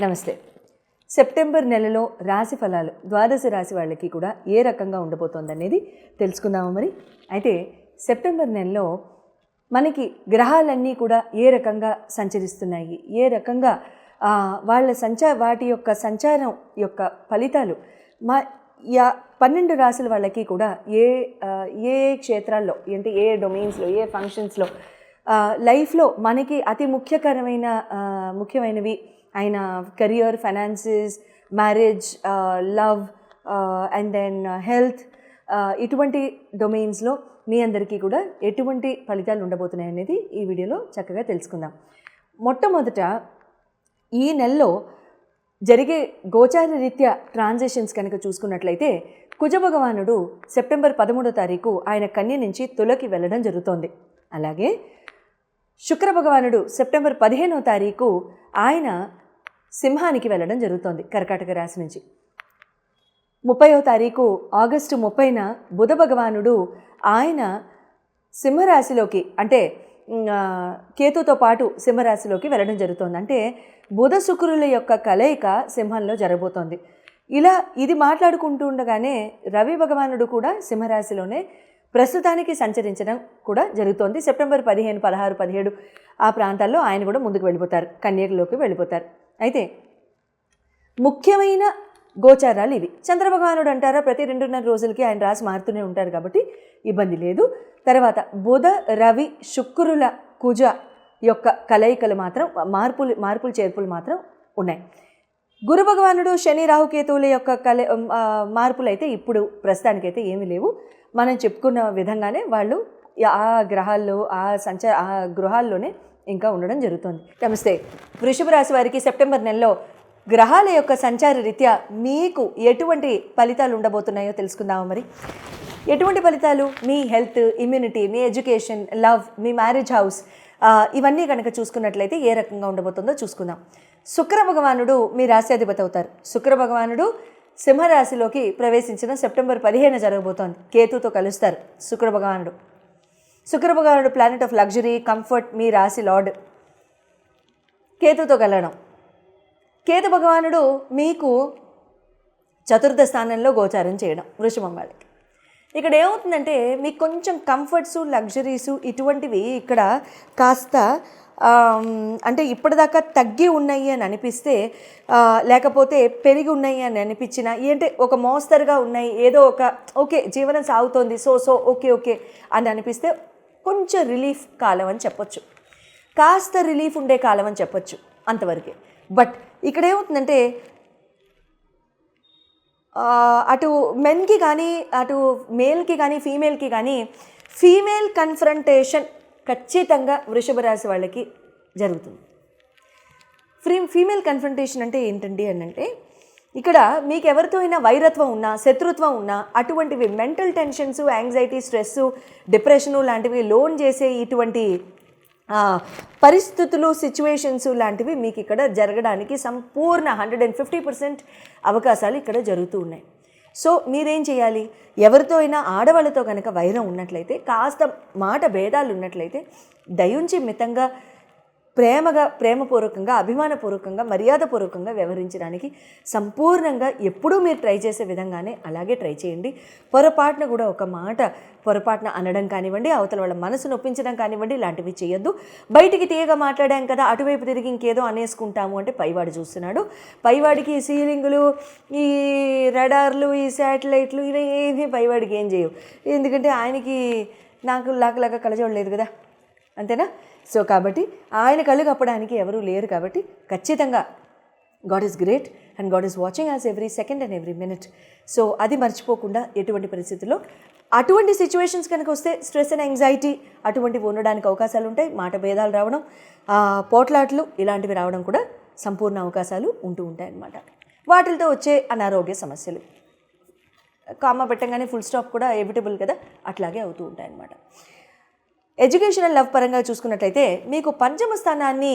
నమస్తే. సెప్టెంబర్ నెలలో రాశి ఫలాలు ద్వాదశ రాశి వాళ్ళకి కూడా ఏ రకంగా ఉండబోతోందనేది తెలుసుకుందాము. మరి అయితే సెప్టెంబర్ నెలలో మనకి గ్రహాలన్నీ కూడా ఏ రకంగా సంచరిస్తున్నాయి, ఏ రకంగా వాటి యొక్క సంచారం యొక్క ఫలితాలు 12 రాశుల వాళ్ళకి కూడా ఏ క్షేత్రాల్లో అంటే ఏ డొమైన్స్లో ఏ ఫంక్షన్స్లో లైఫ్లో మనకి అతి ముఖ్యమైనవి అయిన career, finances, marriage, love and then health, ఇటువంటి డొమైన్స్లో మీ అందరికీ కూడా ఎటువంటి ఫలితాలు ఉండబోతున్నాయి అనేది ఈ వీడియోలో చక్కగా తెలుసుకుందాం. మొట్టమొదట ఈ నెలలో జరిగే గోచార రీత్యా ట్రాన్సిషన్స్ కనుక చూసుకున్నట్లయితే కుజభగవానుడు సెప్టెంబర్ 13వ తారీఖు ఆయన కన్య నుంచి తులకి వెళ్ళడం జరుగుతోంది. అలాగే శుక్ర భగవానుడు సెప్టెంబర్ 15వ తారీఖు ఆయన సింహానికి వెళ్ళడం జరుగుతోంది కర్కాటక రాశి నుంచి. 30వ తారీఖు ఆగస్టు 30న బుధ భగవానుడు ఆయన సింహరాశిలోకి అంటే కేతుతో పాటు సింహరాశిలోకి వెళ్ళడం జరుగుతోంది. అంటే బుధ శుక్రుల యొక్క కలయిక సింహంలో జరగబోతోంది. ఇది మాట్లాడుకుంటూ ఉండగానే రవి భగవానుడు కూడా సింహరాశిలోనే ప్రస్తుతానికి సంచరించడం కూడా జరుగుతోంది. సెప్టెంబర్ 15, 16, 17 ఆ ప్రాంతాల్లో ఆయన కూడా ముందుకు వెళ్ళిపోతారు, కన్యలోకి వెళ్ళిపోతారు. అయితే ముఖ్యమైన గోచారాలు ఇవి. చంద్రభగవానుడు అంటారా ప్రతి 2.5 రోజులకి ఆయన రాశి మారుతూనే ఉంటారు కాబట్టి ఇబ్బంది లేదు. తర్వాత బుధ రవి శుక్రుల కుజ యొక్క కలయికలు మాత్రం మార్పులు చేర్పులు మాత్రం ఉన్నాయి. గురు భగవానుడు శని రాహుకేతువుల యొక్క మార్పులు అయితే ఇప్పుడు ప్రస్తుతానికైతే ఏమీ లేవు. మనం చెప్పుకున్న విధంగానే వాళ్ళు ఆ గ్రహాల్లో ఆ గృహాల్లోనే ఇంకా ఉండడం జరుగుతుంది. నమస్తే. వృషభ రాశి వారికి సెప్టెంబర్ నెలలో గ్రహాల యొక్క సంచార రీత్యా మీకు ఎటువంటి ఫలితాలు ఉండబోతున్నాయో తెలుసుకుందాము. మరి ఎటువంటి ఫలితాలు? మీ హెల్త్, ఇమ్యూనిటీ, మీ ఎడ్యుకేషన్, లవ్, మీ మ్యారేజ్ హౌస్, ఇవన్నీ కనుక చూసుకున్నట్లయితే ఏ రకంగా ఉండబోతుందో చూసుకుందాం. శుక్ర భగవానుడు మీ రాశ్యాధిపతి అవుతారు. శుక్ర భగవానుడు సింహరాశిలోకి ప్రవేశించిన సెప్టెంబర్ 15 జరగబోతోంది. కేతుతో కలుస్తారు శుక్ర భగవానుడు. శుక్ర భగవానుడు ప్లానెట్ ఆఫ్ లగ్జరీ, కంఫర్ట్, మీ రాశి లార్డ్. కేతుతో కలవడం. కేతు భగవానుడు మీకు చతుర్థ స్థానంలో గోచారం చేయడం వృషభం వాళ్ళకి. ఇక్కడ ఏమవుతుందంటే మీకు కొంచెం కంఫర్ట్స్, లగ్జరీసు ఇటువంటివి ఇక్కడ కాస్త అంటే ఇప్పటిదాకా తగ్గి ఉన్నాయి అని అనిపిస్తే, లేకపోతే పెరిగి ఉన్నాయి అని అనిపించినా, ఏంటంటే ఒక మోస్తరుగా ఉన్నాయి, ఏదో ఒక ఓకే జీవనం సాగుతోంది, సో ఓకే అని అనిపిస్తే కొంచెం రిలీఫ్ కాలం అని చెప్పొచ్చు, కాస్త రిలీఫ్ ఉండే కాలం అని చెప్పొచ్చు, అంతవరకే. బట్ ఇక్కడ ఏమవుతుందంటే అటు మెన్కి కానీ అటు మేల్కి కానీ ఫీమేల్కి కానీ ఫీమేల్ కన్ఫ్రంటేషన్ ఖచ్చితంగా వృషభ రాశి వాళ్ళకి జరుగుతుంది. ఫీమేల్ కన్ఫ్రంటేషన్ అంటే ఏంటండి అంటే ఇక్కడ మీకు ఎవరితో అయినా వైరత్వం ఉన్నా, శత్రుత్వం ఉన్నా, అటువంటివి mental tensions, anxiety, stress, depression లాంటివి లోన్ చేసే ఇటువంటి పరిస్థితులు, సిచ్యువేషన్స్ లాంటివి మీకు ఇక్కడ జరగడానికి సంపూర్ణ 150% అవకాశాలు ఇక్కడ జరుగుతూ ఉన్నాయి. సో మీరేం చేయాలి? ఎవరితో అయినా ఆడవాళ్ళతో కనుక వైరం ఉన్నట్లయితే, కాస్త మాట భేదాలు ఉన్నట్లయితే దయుంచి మితంగా ప్రేమపూర్వకంగా, అభిమానపూర్వకంగా, మర్యాదపూర్వకంగా వ్యవహరించడానికి సంపూర్ణంగా ఎప్పుడూ మీరు ట్రై చేసే విధంగానే అలాగే ట్రై చేయండి. పొరపాటున అనడం కానివ్వండి, అవతల వాళ్ళ మనసు నొప్పించడం కానివ్వండి, ఇలాంటివి చేయొద్దు. బయటికి తీయగా మాట్లాడాం కదా, అటువైపు తిరిగి ఇంకేదో అనేసుకుంటాము అంటే పైవాడు చూస్తున్నాడు. పైవాడికి ఈ సీలింగులు, ఈ రడార్లు, ఈ శాటిలైట్లు ఇవేమీ పైవాడికి ఏం చేయవు. ఎందుకంటే ఆయనకి లాగా కలజోడలేదు కదా, అంతేనా? సో కాబట్టి ఆయన కళ్ళు కప్పడానికి ఎవరూ లేరు. కాబట్టి ఖచ్చితంగా God is great and God is watching as every second and every minute. So అది మర్చిపోకుండా ఎటువంటి పరిస్థితుల్లో అటువంటి సిచ్యువేషన్స్ కనుక వస్తే స్ట్రెస్ అండ్ యాంగ్జైటీ అటువంటివి ఉండడానికి అవకాశాలు ఉంటాయి. మాట భేదాలు రావడం, పోట్లాట్లు ఇలాంటివి రావడం కూడా సంపూర్ణ అవకాశాలు ఉంటూ ఉంటాయి అన్నమాట. వాటితో వచ్చే అనారోగ్య సమస్యలు, కామా పెట్టంగానే ఫుల్ స్టాప్ కూడా ఎవిటబుల్ కదా, అట్లాగే అవుతూ ఉంటాయి అన్నమాట. ఎడ్యుకేషన్ అండ్ లవ్ పరంగా చూసుకున్నట్లయితే మీకు పంచమ స్థానాన్ని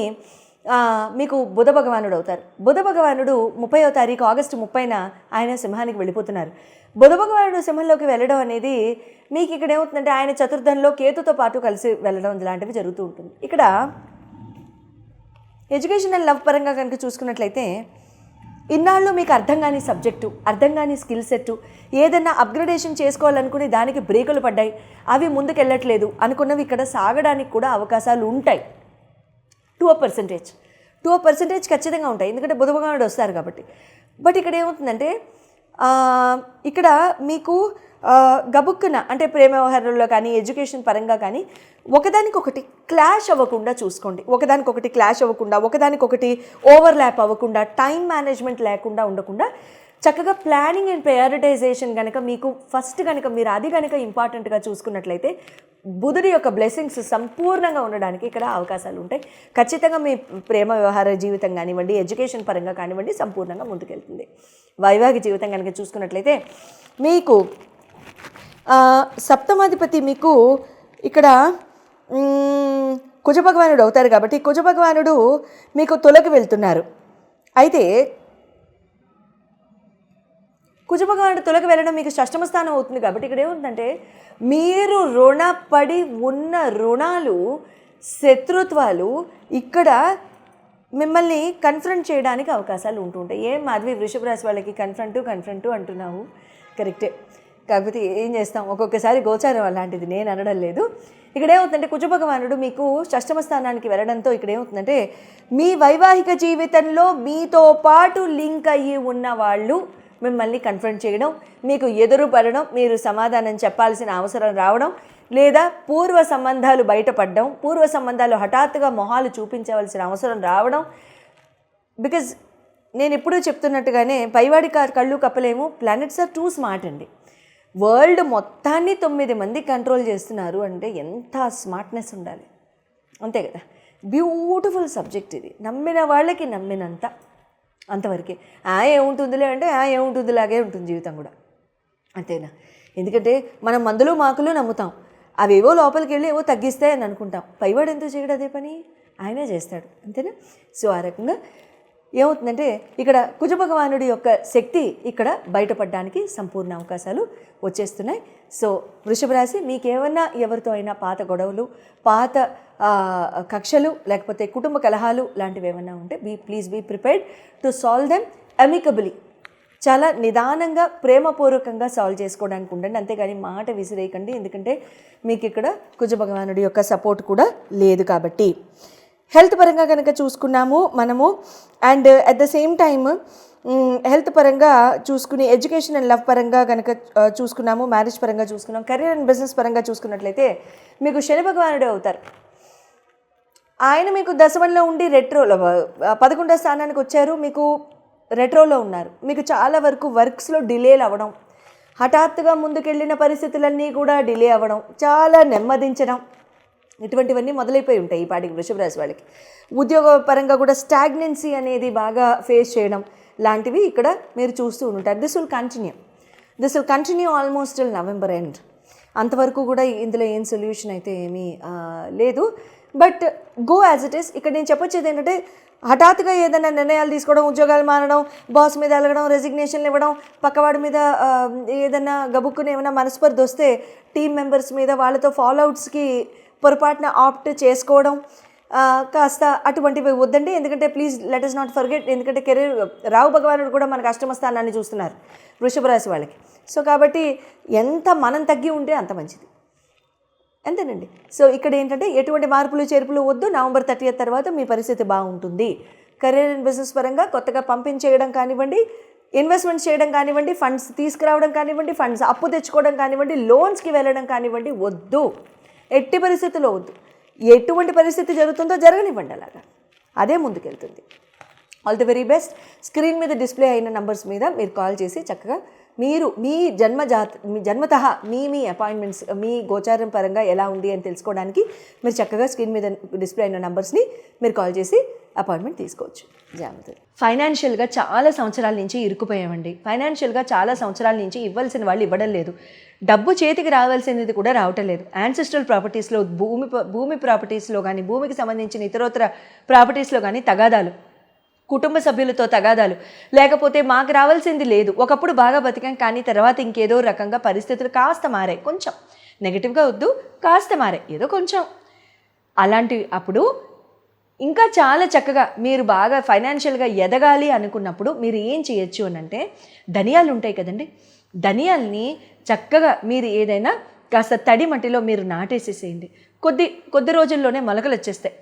మీకు బుధ భగవానుడు అవుతారు. బుధ భగవానుడు 30వ తారీఖు ఆగస్టు 30న ఆయన సింహానికి వెళ్ళిపోతున్నారు. బుధ భగవానుడు సింహంలోకి వెళ్ళడం అనేది మీకు ఇక్కడ ఏమవుతుందంటే ఆయన చతుర్థంలో కేతుతో పాటు కలిసి వెళ్ళడం లాంటివి జరుగుతూ ఉంటుంది. ఇక్కడ ఎడ్యుకేషన్ అండ్ లవ్ పరంగా కనుక చూసుకున్నట్లయితే ఇన్నాళ్ళు మీకు అర్థం కాని సబ్జెక్టు, అర్థం కాని స్కిల్ సెట్టు, ఏదైనా అప్గ్రేడేషన్ చేసుకోవాలనుకుని దానికి బ్రేకులు పడ్డాయి, అవి ముందుకెళ్ళట్లేదు అనుకున్నవి ఇక్కడ సాగడానికి కూడా అవకాశాలు ఉంటాయి. 2% ఖచ్చితంగా ఉంటాయి, ఎందుకంటే బుధ భగవానుడు వస్తారు కాబట్టి. బట్ ఇక్కడ ఏమవుతుందంటే ఇక్కడ మీకు గబుక్కున అంటే ప్రేమ వ్యవహారంలో కానీ ఎడ్యుకేషన్ పరంగా కానీ ఒకదానికొకటి క్లాష్ అవ్వకుండా చూసుకోండి. ఒకదానికొకటి ఓవర్లాప్ అవ్వకుండా, టైం మేనేజ్మెంట్ లేకుండా ఉండకుండా చక్కగా ప్లానింగ్ అండ్ ప్రయారిటైజేషన్ కనుక మీకు ఫస్ట్ కనుక మీరు అది కనుక ఇంపార్టెంట్గా చూసుకున్నట్లయితే బుధుడి యొక్క బ్లెస్సింగ్స్ సంపూర్ణంగా ఉండడానికి ఇక్కడ అవకాశాలు ఉంటాయి. ఖచ్చితంగా మీ ప్రేమ వ్యవహార జీవితం కానివ్వండి, ఎడ్యుకేషన్ పరంగా కానివ్వండి సంపూర్ణంగా ముందుకెళ్తుంది. వైవాహిక జీవితం కనుక చూసుకున్నట్లయితే మీకు సప్తమాధిపతి మీకు ఇక్కడ కుజభగవానుడు అవుతారు కాబట్టి కుజభగవానుడు మీకు తులకి వెళ్తున్నారు. అయితే కుజభగవానుడు తులకి వెళ్ళడం మీకు షష్టమ స్థానం అవుతుంది కాబట్టి ఇక్కడ ఏముందంటే మీరు రుణపడి ఉన్న రుణాలు, శత్రుత్వాలు ఇక్కడ మిమ్మల్ని కన్ఫ్రంట్ చేయడానికి అవకాశాలు ఉంటుంటాయి. ఏం మాధవి వృషభ రాశి వాళ్ళకి కన్ఫ్రంట్ అంటున్నావు, కరెక్టే. కాకపోతే ఏం చేస్తాం, ఒక్కొక్కసారి గోచారం అలాంటిది, నేను అనడం లేదు. ఇక్కడ ఏమవుతుందంటే కుజభగవానుడు మీకు షష్టమ స్థానానికి వెళ్ళడంతో ఇక్కడ ఏమవుతుందంటే మీ వైవాహిక జీవితంలో మీతో పాటు లింక్ అయ్యి ఉన్న వాళ్ళు మిమ్మల్ని కన్ఫ్రంట్ చేయడం, మీకు ఎదురు పడడం, మీరు సమాధానం చెప్పాల్సిన అవసరం రావడం, లేదా పూర్వ సంబంధాలు బయటపడడం, పూర్వ సంబంధాలు హఠాత్తుగా మొహాలు చూపించవలసిన అవసరం రావడం. బికాజ్ నేను ఎప్పుడూ చెప్తున్నట్టుగానే పైవాడి కళ్ళు కప్పలేము, ప్లానెట్స్ ఆర్ టూ స్మార్ట్ అండి. వరల్డ్ మొత్తాన్ని 9 మంది కంట్రోల్ చేస్తున్నారు అంటే ఎంత స్మార్ట్నెస్ ఉండాలి, అంతే కదా. బ్యూటిఫుల్ సబ్జెక్ట్ ఇది, నమ్మిన వాళ్ళకి నమ్మినంత అంతవరకే. ఏముంటుందిలే అంటే ఏముంటుందిలాగే ఉంటుంది జీవితం కూడా, అంతేనా. ఎందుకంటే మనం మందులు మాకులు నమ్ముతాం, అవేవో లోపలికి వెళ్ళి ఏవో తగ్గిస్తాయని అనుకుంటాం. పైవాడు ఎందుకు చేయడు అదే పని, ఆయనే చేస్తాడు, అంతేనా. సో ఆ రకంగా ఏమవుతుందంటే ఇక్కడ కుజభగవానుడి యొక్క శక్తి ఇక్కడ బయటపడడానికి సంపూర్ణ అవకాశాలు వచ్చేస్తున్నాయి. సో వృషభ రాశి మీకేమన్నా ఎవరితో అయినా పాత గొడవలు, పాత కక్షలు, లేకపోతే కుటుంబ కలహాలు లాంటివి ఏమన్నా ఉంటే please be prepared to solve them amicably. చాలా నిదానంగా ప్రేమపూర్వకంగా సాల్వ్ చేసుకోవడానికి ఉండండి, అంతేగాని మాట విసిరేయకండి. ఎందుకంటే మీకు ఇక్కడ కుజభగవానుడి యొక్క సపోర్ట్ కూడా లేదు కాబట్టి. హెల్త్ పరంగా కనుక చూసుకున్నాము మనము, and at the same time health పరంగా చూసుకుని ఎడ్యుకేషన్ అండ్ లవ్ పరంగా కనుక చూసుకున్నాము, మ్యారేజ్ పరంగా చూసుకున్నాము, కెరీర్ అండ్ బిజినెస్ పరంగా చూసుకున్నట్లయితే మీకు శని భగవానుడే అవుతారు. ఆయన మీకు దశమంలో ఉండి రెట్రోలో 11వ స్థానానికి వచ్చారు, మీకు రెట్రోలో ఉన్నారు. మీకు చాలా వరకు వర్క్స్లో డిలేలు అవ్వడం, హఠాత్తుగా ముందుకెళ్ళిన పరిస్థితులన్నీ కూడా డిలే అవ్వడం, చాలా నెమ్మదించడం, ఇటువంటివన్నీ మొదలైపోయి ఉంటాయి ఈ పాటికి వృషభ రాశి వాళ్ళకి. ఉద్యోగ పరంగా కూడా స్టాగ్నెన్సీ అనేది బాగా ఫేస్ చేయడం లాంటివి ఇక్కడ మీరు చూస్తూ ఉంటారు. This will continue almost till November end. అంతవరకు కూడా ఇందులో ఏం సొల్యూషన్ అయితే ఏమీ లేదు. But go as it is. ఇక్కడ నేను చెప్పొచ్చేది ఏంటంటే హఠాత్తుగా ఏదైనా నిర్ణయాలు తీసుకోవడం, ఉద్యోగాలు మానడం, బాస్ మీద వెళ్ళడం, రెసిగ్నేషన్లు ఇవ్వడం, పక్కవాడి మీద ఏదైనా గబుక్కుని ఏమైనా మనస్పర్ధి వస్తే టీమ్ మెంబర్స్ మీద వాళ్ళతో ఫాలోఅవుట్స్కి పొరపాటున ఆప్ట్ చేసుకోవడం కాస్త అటువంటివి వద్దండి. ఎందుకంటే please let us not forget, ఎందుకంటే కెరీర్ రావు భగవానుడు కూడా మనకు అష్టమ స్థానాన్ని చూస్తున్నారు వృషభ రాశి వాళ్ళకి. సో కాబట్టి ఎంత మనం తగ్గి ఉంటే అంత మంచిది, అంతేనండి. సో ఇక్కడ ఏంటంటే ఎటువంటి మార్పులు చేర్పులు వద్దు. నవంబర్ 30 తర్వాత మీ పరిస్థితి బాగుంటుంది. కెరీర్ అండ్ బిజినెస్ పరంగా కొత్తగా పంపించేయడం కానివ్వండి, ఇన్వెస్ట్మెంట్స్ చేయడం కానివ్వండి, ఫండ్స్ తీసుకురావడం కానివ్వండి, ఫండ్స్ అప్పు తెచ్చుకోవడం కానివ్వండి, లోన్స్కి వెళ్ళడం కానివ్వండి, వద్దు, ఎట్టి పరిస్థితుల్లో వద్దు. ఎటువంటి పరిస్థితి జరుగుతుందో జరగనివ్వండి, అలాగా అదే ముందుకెళ్తుంది. All the very best. Screen మీద డిస్ప్లే అయిన నంబర్స్ మీద మీరు కాల్ చేసి చక్కగా మీరు మీ జన్మతః మీ అపాయింట్మెంట్స్, మీ గోచారం పరంగా ఎలా ఉంది అని తెలుసుకోవడానికి మీరు చక్కగా స్క్రీన్ మీద డిస్ప్లే అయిన నంబర్స్ని మీరు కాల్ చేసి అపాయింట్మెంట్ తీసుకోవచ్చు. జాగ్రత్త. ఫైనాన్షియల్గా చాలా సంవత్సరాల నుంచి ఇరుక్కుపోయామండి. ఫైనాన్షియల్గా చాలా సంవత్సరాల నుంచి ఇవ్వాల్సిన వాళ్ళు ఇవ్వడం లేదు, డబ్బు చేతికి రావాల్సినది కూడా రావటం లేదు. యాన్సెస్ట్రల్ ప్రాపర్టీస్లో, భూమి ప్రాపర్టీస్లో కానీ, భూమికి సంబంధించిన ఇతరోత్తర ప్రాపర్టీస్లో కానీ తగాదాలు, కుటుంబ సభ్యులతో తగాదాలు, లేకపోతే మాకు రావాల్సింది లేదు. ఒకప్పుడు బాగా బతికాం కానీ తర్వాత ఇంకేదో రకంగా పరిస్థితులు కాస్త మారాయి, కొంచెం నెగిటివ్గా వద్దు, కాస్త మారాయి ఏదో కొంచెం. అలాంటివి అప్పుడు ఇంకా చాలా చక్కగా మీరు బాగా ఫైనాన్షియల్గా ఎదగాలి అనుకున్నప్పుడు మీరు ఏం చేయొచ్చు అని అంటే, ధనియాలు ఉంటాయి కదండి, ధనియాల్ని చక్కగా మీరు ఏదైనా కాస్త తడి మట్టిలో మీరు నాటేసేసేయండి. కొద్ది రోజుల్లోనే మొలకలు వచ్చేస్తాయి.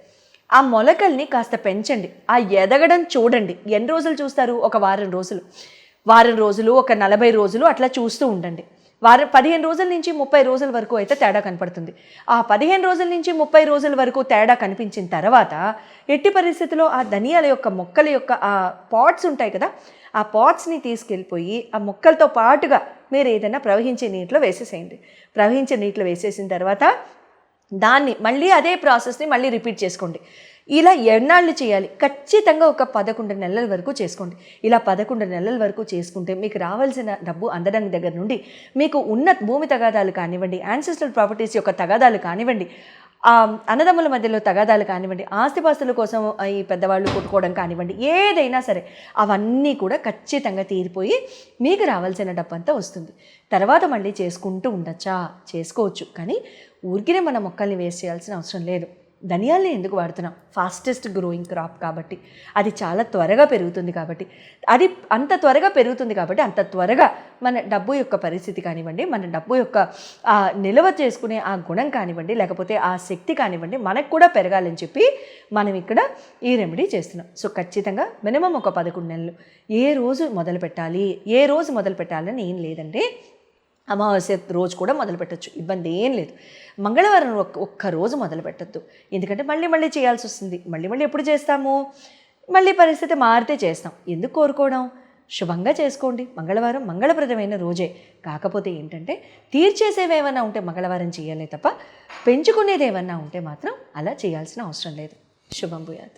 ఆ మొలకల్ని కాస్త పెంచండి, ఆ ఎదగడం చూడండి. ఎన్ని రోజులు చూస్తారు? ఒక వారం రోజులు, ఒక 40 రోజులు అట్లా చూస్తూ ఉండండి. 15 రోజుల నుంచి 30 రోజుల వరకు అయితే తేడా కనపడుతుంది. ఆ 15 రోజుల నుంచి 30 రోజుల వరకు తేడా కనిపించిన తర్వాత ఎట్టి పరిస్థితిలో ఆ ధనియాల యొక్క మొక్కల యొక్క ఆ పాట్స్ ఉంటాయి కదా, ఆ పాట్స్ని తీసుకెళ్ళిపోయి ఆ మొక్కలతో పాటుగా మీరు ఏదైనా ప్రవహించే నీటిలో వేసేసేయండి. ప్రవహించే నీటిలో వేసేసిన తర్వాత దాన్ని మళ్ళీ అదే ప్రాసెస్ని మళ్ళీ రిపీట్ చేసుకోండి. ఇలా ఎన్నాళ్ళు చేయాలి? ఖచ్చితంగా ఒక 11 నెలల వరకు చేసుకోండి. ఇలా 11 నెలల వరకు చేసుకుంటే మీకు రావాల్సిన డబ్బు అందడం దగ్గర నుండి, మీకు ఉన్న భూమి తగాదాలు కానివ్వండి, యాన్సెస్ట్రల్ ప్రాపర్టీస్ యొక్క తగాదాలు కానివ్వండి, అన్నదమ్ముల మధ్యలో తగాదాలు కానివ్వండి, ఆస్తిపాస్తుల కోసం ఈ పెద్దవాళ్ళు కొట్టుకోవడం కానివ్వండి, ఏదైనా సరే అవన్నీ కూడా ఖచ్చితంగా తీరిపోయి మీకు రావాల్సిన డబ్బంతా వస్తుంది. తర్వాత మళ్ళీ చేసుకుంటూ ఉండొచ్చా? చేసుకోవచ్చు. కానీ ఊరికినే మన మొక్కల్ని వేస్ట్ చేయాల్సిన అవసరం లేదు. ధనియాల్ని ఎందుకు వాడుతున్నాం? ఫాస్టెస్ట్ గ్రోయింగ్ క్రాప్ కాబట్టి, అది చాలా త్వరగా పెరుగుతుంది కాబట్టి, అది అంత త్వరగా పెరుగుతుంది కాబట్టి అంత త్వరగా మన డబ్బు యొక్క పరిస్థితి కానివ్వండి, మన డబ్బు యొక్క నిల్వ చేసుకునే ఆ గుణం కానివ్వండి, లేకపోతే ఆ శక్తి కానివ్వండి, మనకు కూడా పెరగాలని చెప్పి మనం ఇక్కడ ఈ రెమెడీ చేస్తున్నాం. సో ఖచ్చితంగా మినిమం ఒక 11 నెలలు. ఏ రోజు మొదలు పెట్టాలని ఏం లేదండి. అమావాస్య రోజు కూడా మొదలు పెట్టచ్చు, ఇబ్బంది ఏం లేదు. మంగళవారం ఒక్క రోజు మొదలు పెట్టద్దు, ఎందుకంటే మళ్ళీ చేయాల్సి వస్తుంది. మళ్ళీ ఎప్పుడు చేస్తాము? మళ్ళీ పరిస్థితి మారితే చేస్తాం. ఎందుకు కోరుకోవడం? శుభంగా చేసుకోండి. మంగళవారం మంగళప్రదమైన రోజే. కాకపోతే ఏంటంటే తీర్చేసేవి ఏమన్నా ఉంటే మంగళవారం చేయాలి తప్ప, పెంచుకునేది ఏమన్నా ఉంటే మాత్రం అలా చేయాల్సిన అవసరం లేదు. శుభం భూయాత్.